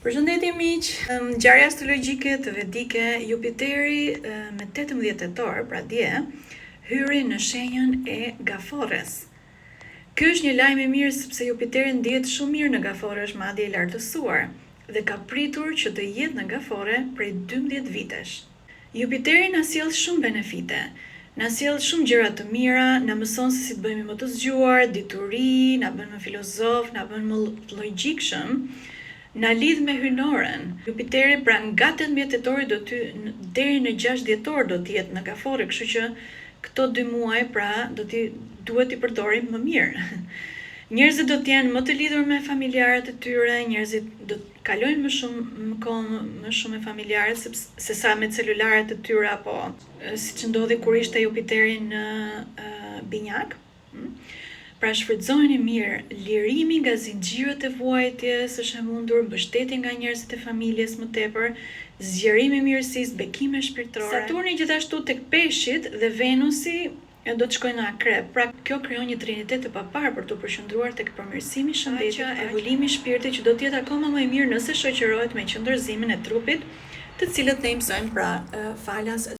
Përshëndetje miq, ngjarja astrologjike të vedike, Jupiteri me 18 tetor, pra dje, hyri në shenjën e Gafores. Ky është një lajm i mirë sepse Jupiteri ndihet shumë mirë në Gafores, madje i lartësuar, dhe ka pritur që të jetë në Gafore prej 12 vitesh. Jupiteri na sjell shumë benefite. Na sjell shumë gjëra të mira, na mëson se si të bëhemi më të zgjuar, dituri, na bën më filozof, na bën më logjikshëm, na lidh me hynoren. Jupiteri pra nga 18 tetori deri në 6 dhjetor do të jetë në Gafore, kështu që këto 2 muaj pra duhet i përdorim më mirë. Njerëzit do të jenë më të lidhur me familjarët e tyre, njerëzit do të kalojnë më shumë me familjarët se sa me celularet e tyre, apo siç ndodhi kur ishte Jupiteri në binjak. Pra shfrytëzojeni mirë, lirimi nga zinxhirët e vuajtjes është e mundur, mbështetje nga njerëzit e familjes më tepër, zgjerimi i mirësisë, bekime shpirtërore. Saturni gjithashtu tek Peshqit dhe Venusi do të shkojnë në Akrep. Pra kjo krijon një trinitet të paparë për të përqendruar tek përmirësimi i shëndetit, evolimi i shpirtit që do të jetë akoma më i mirë nëse shoqërohet me qëndërzimin e trupit, të cilët ne i mësojmë pra falas